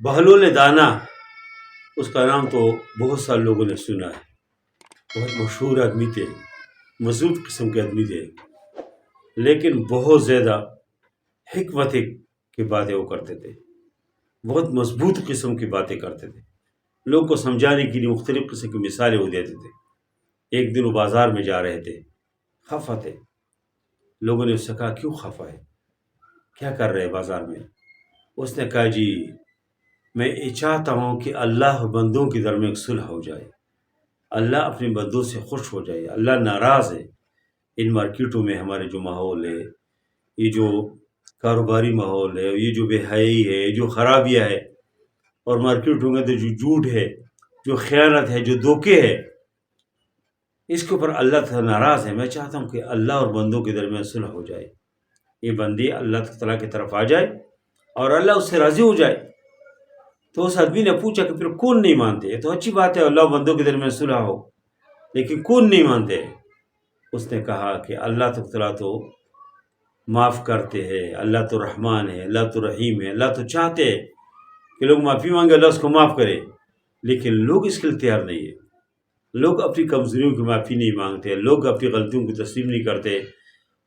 بہلول دانا، اس کا نام تو بہت سارے لوگوں نے سنا ہے، بہت مشہور آدمی تھے، مضبوط قسم کے آدمی تھے، لیکن بہت زیادہ حکمت کی باتیں وہ کرتے تھے، بہت مضبوط قسم کی باتیں کرتے تھے، لوگ کو سمجھانے کے لیے مختلف قسم کی مثالیں وہ دیتے تھے۔ ایک دن وہ بازار میں جا رہے تھے، خفا تھے، لوگوں نے اس سے کہا کیوں خفا ہے، کیا کر رہے بازار میں؟ اس نے کہا جی میں یہ چاہتا ہوں کہ اللہ بندوں کے درمیان صلح ہو جائے، اللہ اپنے بندوں سے خوش ہو جائے، اللہ ناراض ہے۔ ان مارکیٹوں میں ہمارے جو ماحول ہے، یہ جو کاروباری ماحول ہے، یہ جو بے حیائی ہے، جو خرابیاں ہے، اور مارکیٹوں میں تو جو جھوٹ ہے، جو خیانت ہے، جو دھوکے ہے، اس کے اوپر اللہ تعالیٰ ناراض ہے۔ میں چاہتا ہوں کہ اللہ اور بندوں کے درمیان صلح ہو جائے، یہ بندے اللہ تعالیٰ کی طرف آ جائے اور اللہ اس سے راضی ہو جائے۔ تو اس آدمی نے پوچھا کہ پھر کون نہیں مانتے؟ یہ تو اچھی بات ہے اللہ اور بندوں کے درمیان صلح ہو، لیکن کون نہیں مانتے؟ اس نے کہا کہ اللہ تعالیٰ تو معاف کرتے ہیں، اللہ تو رحمان ہے، اللہ تو رحیم ہے، اللہ تو چاہتے ہیں کہ لوگ معافی مانگے، اللہ اس کو معاف کرے، لیکن لوگ اس کے لیے تیار نہیں ہے۔ لوگ اپنی کمزوریوں کی معافی نہیں مانگتے، لوگ اپنی غلطیوں کو تسلیم نہیں کرتے،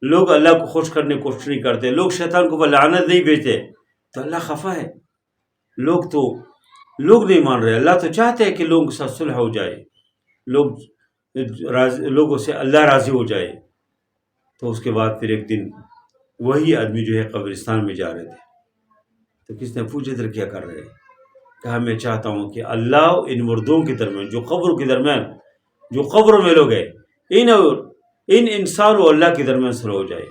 لوگ اللہ کو خوش کرنے کی کوشش نہیں کرتے، لوگ شیطان کو لعنت نہیں بھیجتے، تو اللہ خفا ہے۔ لوگ نہیں مان رہے، اللہ تو چاہتے ہیں کہ لوگوں کے ساتھ صلح ہو جائے، لوگوں سے اللہ راضی ہو جائے۔ تو اس کے بعد پھر ایک دن وہی آدمی جو ہے قبرستان میں جا رہے تھے، تو کس نے پوچھا ادھر کیا کر رہے ہیں؟ کہا میں چاہتا ہوں کہ اللہ ان مردوں کے درمیان، جو قبروں کے درمیان، جو قبروں میں لوگ ہیں، ان انسان و اللہ کے درمیان صلح ہو جائے۔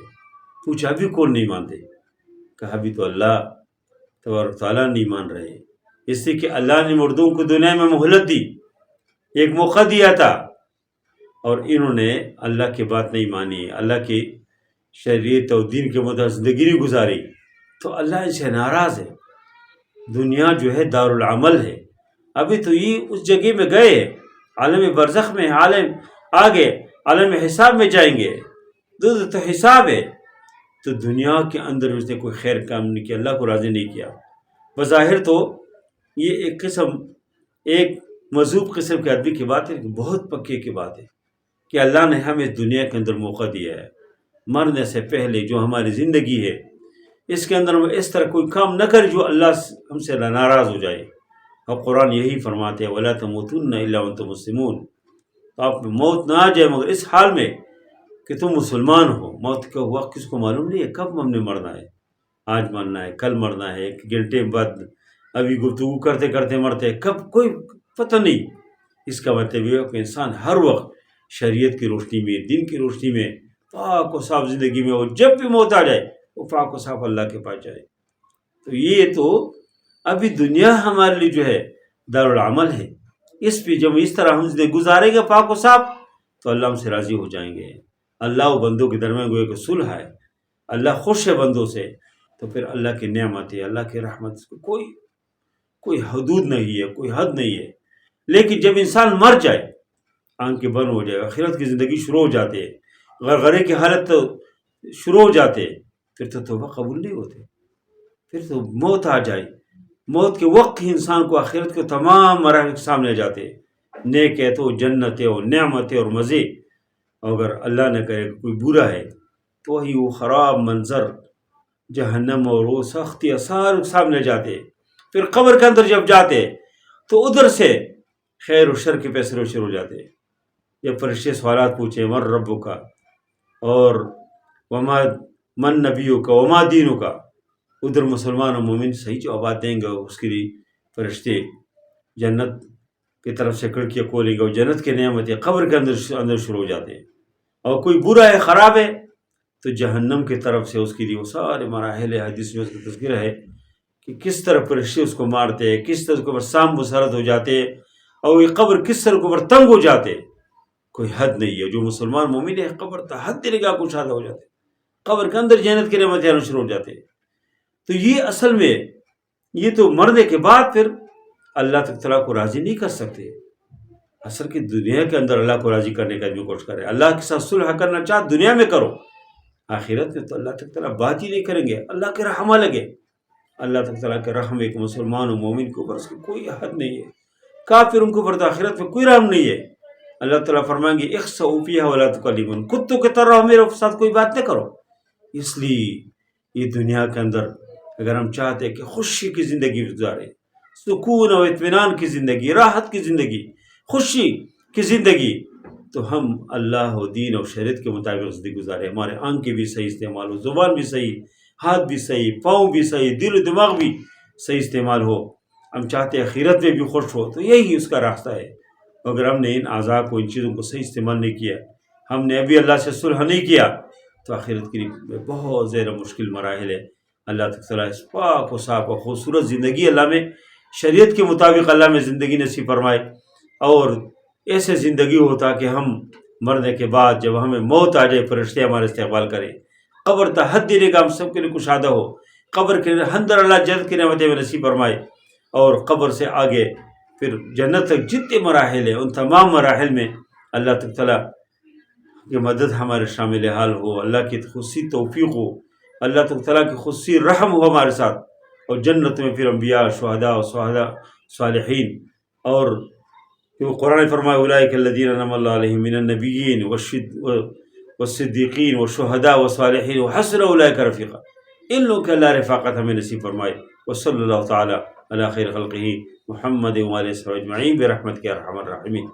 پوچھا ابھی کون نہیں مانتے؟ کہا ابھی تو اللہ تبارک تعالیٰ نہیں مان رہے، اس لیے کہ اللہ نے مردوں کو دنیا میں مہلت دی، ایک موقع دیا تھا، اور انہوں نے اللہ کی بات نہیں مانی، اللہ کی شریعت اور دین کے مطابق زندگی نہیں گزاری، تو اللہ ان سے ناراض ہے۔ دنیا جو ہے دار العمل ہے، ابھی تو یہ اس جگہ میں گئے، عالم برزخ میں، عالم آگے عالم حساب میں جائیں گے، تو حساب ہے۔ تو دنیا کے اندر اس نے کوئی خیر کام نہیں کیا، اللہ کو راضی نہیں کیا۔ بظاہر تو یہ ایک مذہوب قسم کے آدمی کی بات ہے، لیکن بہت پکے کی بات ہے کہ اللہ نے ہمیں دنیا کے اندر موقع دیا ہے، مرنے سے پہلے جو ہماری زندگی ہے اس کے اندر ہم اس طرح کوئی کام نہ کرے جو اللہ ہم سے ناراض ہو جائے۔ اور قرآن یہی فرماتے ہیں وَلَا تَمُوتُنَّ إِلَّا وَأَنْتُم مُسْلِمُونَ، تو آپ میں موت نہ آ جائے مگر اس حال میں کہ تم مسلمان ہو۔ موت کا وقت کس کو معلوم نہیں ہے، کب ہم نے مرنا ہے، آج مرنا ہے، کل مرنا ہے، ایک گھنٹے بعد، ابھی گفتگو کرتے کرتے مرتے، کب کوئی پتہ نہیں۔ اس کا مطلب یہ ہے کہ انسان ہر وقت شریعت کی روشنی میں، دین کی روشنی میں، پاک و صاف زندگی میں ہو، جب بھی موت آ جائے وہ پاک و صاف اللہ کے پاس جائے۔ تو یہ تو ابھی دنیا ہمارے لیے جو ہے دارالعمل ہے، اس پہ جب اس طرح ہم زندگی گزاریں گے پاک و صاف تو اللہ ہم سے راضی ہو جائیں گے۔ اللہ و بندوں کے درمیان گویا کہ صلح ہے، اللہ خوش ہے بندوں سے، تو پھر اللہ کی نعمت ہے، اللہ کی رحمت، اس کو کوئی حدود نہیں ہے، کوئی حد نہیں ہے۔ لیکن جب انسان مر جائے، آنکھیں بند ہو جائے، آخرت کی زندگی شروع ہو جاتے، غرغرے کی حالت شروع ہو جاتے، پھر تو توبہ قبول نہیں ہوتے، پھر تو موت آ جائے، موت کے وقت ہی انسان کو آخرت کے تمام مراحل کے سامنے جاتے، نیک ہے تو جنت ہے اور نعمت ہے اور مزے، اگر اللہ نہ کرے کوئی برا ہے تو وہی وہ خراب منظر جہنم اور وہ سختی سارے سامنے جاتے۔ پھر قبر کے اندر جب جاتے تو ادھر سے خیر و شر کے فیصلے شروع ہو جاتے، جب فرشتے سوالات پوچھیں من ربک کا، اور وما من نبیوں کا، وما دینوں کا، ادھر مسلمان و مومن صحیح جوابات دیں گے، اس کے لیے فرشتے جنت کی طرف سے کھڑکیاں کھولیں گے اور جنت کے نعمتیں قبر کے اندر شروع ہو جاتے ہیں، اور کوئی برا ہے، خراب ہے، تو جہنم کی طرف سے اس کے لیے وہ سارے مراحل حدیث میں اس کا تذکرہ ہے کہ کس طرح فرشتے اس کو مارتے ہیں، کس طرح اس کے اوپر سام مسلط ہو جاتے، اور یہ قبر کس طرح کے اوپر تنگ ہو جاتے، کوئی حد نہیں ہے۔ جو مسلمان مومن ہے قبر تا حد نگاہ کو شادہ ہو جاتے، قبر کے اندر جنت کے نعمتیں آنا شروع ہو جاتے۔ تو یہ اصل میں یہ تو مرنے کے بعد پھر اللہ تعالیٰ کو راضی نہیں کر سکتے۔ اصل کی دنیا کے اندر اللہ کو راضی کرنے کا بھی کوشش کرے، اللہ کے ساتھ صلح کرنا چاہ دنیا میں کرو، آخرت میں تو اللہ تعالیٰ بات ہی نہیں کریں گے، اللہ کے رحمہ لگے، اللہ تعالیٰ کے رحم ایک مسلمان و مومن کے اوپر اس کی کوئی حد نہیں ہے، کافروں کے اوپر تو آخرت میں کوئی رحم نہیں ہے۔ اللہ تعالیٰ فرمائیں گے اخسؤوا فیہا ولا تکلمون، کتوں کی طرح میرے ساتھ کوئی بات نہ کرو۔ اس لیے یہ دنیا کے اندر اگر ہم چاہتے ہیں کہ خوشی کی زندگی گزارے، سکون و اطمینان کی زندگی، راحت کی زندگی، خوشی کی زندگی، تو ہم اللہ و دین اور شریعت کے مطابق زندگی گزارے، ہمارے آنکھیں بھی صحیح استعمال ہو، زبان بھی صحیح، ہاتھ بھی صحیح، پاؤں بھی صحیح، دل و دماغ بھی صحیح استعمال ہو۔ ہم چاہتے ہیں آخرت میں بھی خوش ہو، تو یہی اس کا راستہ ہے۔ اگر ہم نے ان اعضاء کو، ان چیزوں کو صحیح استعمال نہیں کیا، ہم نے ابھی اللہ سے صلح نہیں کیا، تو آخرت کے لیے بہت زیادہ مشکل مراحل ہے۔ اللہ تعالیٰ اس پاک و صاف و خوبصورت زندگی اللہ میں شریعت کے مطابق اللہ میں زندگی نصیب فرمائے، اور ایسے زندگی ہوتا کہ ہم مرنے کے بعد جب ہمیں موت آ جائے فرشتے ہمارے استقبال کریں، قبر تا حد دینے کا ہم سب کے لیے کشادہ ہو، قبر کے اندر اللہ جنت کی نعمتیں ہمیں نصیب فرمائے، اور قبر سے آگے پھر جنت تک جتنے مراحل ہیں ان تمام مراحل میں اللہ تعالیٰ کی مدد ہمارے شامل حال ہو، اللہ کی خصوصی توفیق ہو، اللہ تعالیٰ کی خصوصی رحم ہو ہمارے ساتھ، اور جنت میں پھر انبیاء، شہداء و صالحین، اور کہ قرآن فرمائے اولئک الذین انعم اللہ علیہم من النبیین والصدیقین والشہداء والصالحین وحسن اولئک رفیقا، ان لوگوں کے اللہ رفاقت ہمیں نصیب فرمائے۔ وصلی اللہ تعالی علی خیر خلقہ محمد وآلہ وصحبہ اجمعین برحمتک یا ارحم الراحمین۔